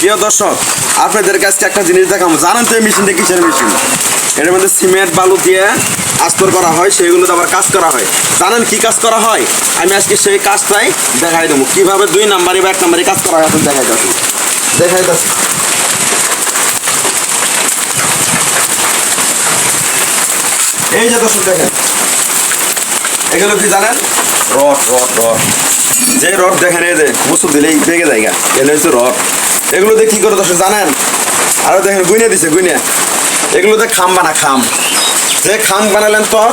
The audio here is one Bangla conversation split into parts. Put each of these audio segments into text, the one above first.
প্রিয় দর্শক, আপনাদের কাছে একটা জিনিস দেখাবো। জানেন তো এই মেশিনটা কিসের মেশিন? এর মধ্যে সিমেন্ট বালু দিয়ে আস্তর করা হয়, সেইগুলোতে আবার কাজ করা হয়। জানেন কি কাজ করা হয়? আমি আজকে সেই কাজটাই দেখাই দেবো, কিভাবে 2 নাম্বারি বা 1 নাম্বারি কাজ করা হয়। এখন দেখাই যাচ্ছি। এই যে দর্শক দেখেন, এগুলো কি জানেন? রড। যে রড দেখেন, এই যে মুসুর দিলেই ভেঙে জায়গা, এগুলো হচ্ছে রড। এগুলোতে কি করে দর্শক জানেন? আরো দেখেন গুইনে দিছে, এগুলোতে খাম যে খাম বানালেন তোর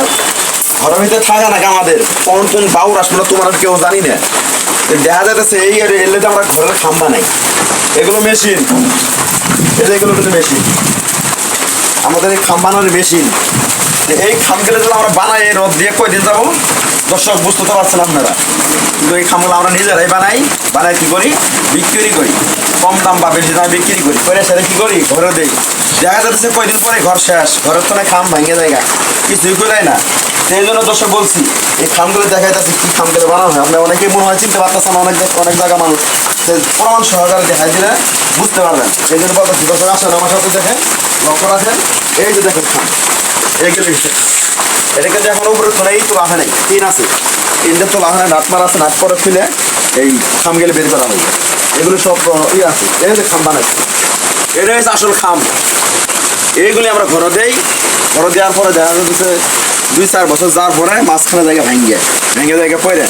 ঘরের ভিতরে থাকা নাকি আমাদের কোন বাউর আসলে তোমার কেউ জানি না। দেখা যাইতেছে এই এলেতে আমরা ঘরের খাম বানাই। এগুলো মেশিন, এগুলো কিন্তু মেশিন, আমাদের এই খাম বানানোর মেশিন। এই খামগুলো যদি আমরা বানাই রোদ দিয়ে কয়দিন যাবো দর্শক বুঝতে তো পারছেন আপনারা। কিন্তু এই খামগুলো আমরা নিজেরাই বানাই কি করি, বিক্রি করি, কম দাম বা বেশি দামে বিক্রি করি, করে সেটা কি করি ঘরে দেই। দেখা যাচ্ছে কয়দিন পরে ঘর শেষ, ঘরের তো খাম ভাঙে জায়গা, কিছুই করে না। সেই জন্য দর্শক বলছি, এই খামগুলো দেখা যাচ্ছে কি খামগুলো বানানো হয়। আপনার অনেকেই মনে হয় চিনতে পারতেছেন, অনেক জায়গা মানুষ প্রমাণ সহকারে দেখাই দিলে বুঝতে পারবেন। সেই জন্য বলতেছি দর্শক আসেন আমার সাথে দেখেন, লক্ষ্য রাখেন। এই যে দেখেন খাম, এইগুলো এটা কিন্তু এখন উপরে তোলাই তোলা হয় নাই, টিন আছে, টিনটা তোলা হয় না, নাট মারা আছে, নাট করে ফেলে এই খামগুলো বের করা হয়। এগুলো সব আছে, এই যে খাম বানাচ্ছে, এটা হচ্ছে আসল খাম। এইগুলি আমরা ঘরে দেওয়ার পরে দেখা যাচ্ছে 2-4 বছর যাওয়ার পরে মাঝখানে জায়গা ভেঙে জায়গা পড়ে।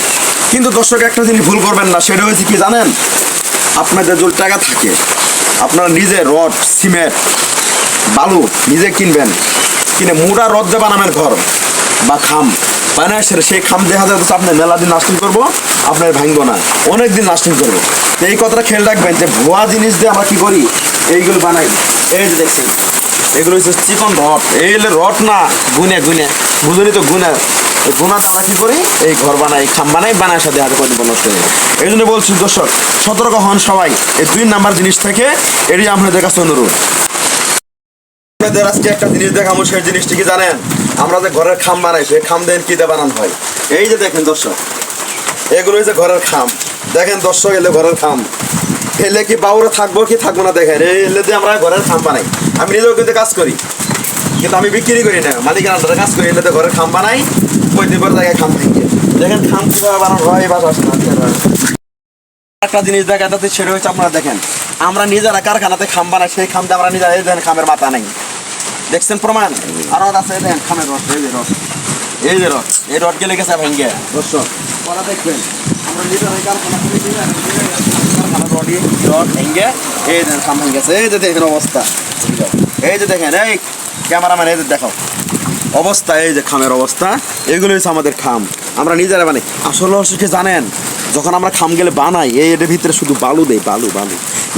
কিন্তু দর্শক একটা জিনিস ভুল করবেন না, সেটা হয়েছে কি জানেন? আপনাদের যদি টাকা থাকে, আপনারা নিজে রড সিমেন্ট বালু নিজে কিনে মোটা রড দিয়ে বানাবেন ঘর বা খাম বানায়, সেই খাম দেখা যাচ্ছে আপনার মেলা দিন লাস্টিং করবো, আপনার ভাঙবো না, অনেক দিন লাস্টিং করবো। তো এই কথাটা খেয়াল রাখবেন যে ভুয়া জিনিস দিয়ে আমরা কি করি, এইগুলো বানাই। এই যে দেখছেন, এগুলো হচ্ছে চিকন রড, এই রড না গুনে বুঝলি তো গুনার আমরা কি করি, এই ঘর বানাই, খাম বানায় সাথে হাতে করে নষ্ট হয়ে যায়। এই জন্য বলছি দর্শক, সতর্ক হন সবাই এই 2 নাম্বার জিনিস থেকে। এটি আপনাদের কাছে অনুরোধ। আপনাদের আজকে একটা জিনিস দেখাবো, সেই জিনিসটি কি জানেন? আমরা যে ঘরের খাম বানাই, সেই খাম দেন কি দিয়ে বানানো হয়। এই যে দেখেন দর্শক, এগুলো হচ্ছে ঘরের খাম। দেখেন দর্শক, এলে ঘরের খাম, এলে কি বাউরে থাকবো কি থাকবো না দেখেন। এই এলে দিয়ে আমরা ঘরের খাম বানাই। আমি নিজেও কিন্তু কাজ করি, কিন্তু আমি বিক্রি করি না, মালিকের আন্ডারে কাজ করি। এলে ঘরের খাম বানাই, কয়দিন পর জায়গায় খাম ভেঙে দেখেন খাম কিভাবে বানানো হয়। এই বাসা একটা জিনিস দেখা যাচ্ছে, সেটা হচ্ছে আপনারা দেখেন, আমরা নিজেরা কারখানাতে খাম বানাই, সেই খামটা আমরা নিজেরা এই দেখেন খামের মাথা নেই, দেখছেন প্রমাণ। আর আছে দেখেন খামের রড, এই যে রড এই রড গেলে গেছে ভেঙে। দর্শক পরে দেখবেন আমরা নিজেরাই কারখানা রড ভেঙে, এই দেখেন খাম ভেঙে গেছে। এই যে দেখেন অবস্থা, এই যে দেখেন, এই ক্যামেরাম্যান এই যে দেখো অবস্থা, এই যে খামের অবস্থা। এগুলো হচ্ছে আমাদের খাম, আমরা নিজেরা বানাই। আসলে অবশ্যই জানেন, যখন আমরা খাম গেলে বানাই, এর ভিতরে শুধু বালু দেয়, বালু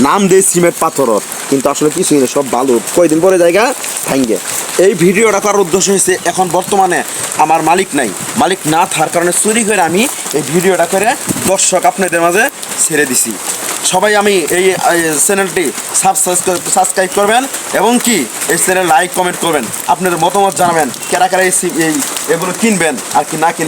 নাম দেয় সিমেন্ট পাথর, কিন্তু আসলে কিছুই না, সব বালু। কয়দিন পরে জায়গা ভাঙ্গে। এই ভিডিওটা করার উদ্দেশ্য হয়েছে, এখন বর্তমানে আমার মালিক না থাকার কারণে চুরি করে আমি এই ভিডিওটা করে দর্শক আপনাদের মাঝে ছেড়ে দিছি। সবাই আমি এই চ্যানেলটি সাবস্ক্রাইব করবেন এবং কি এই চ্যানেল লাইক কমেন্ট করবেন, আপনাদের মতামত জানাবেন, কারা এগুলো কিনবেন আর কি না কিনবেন।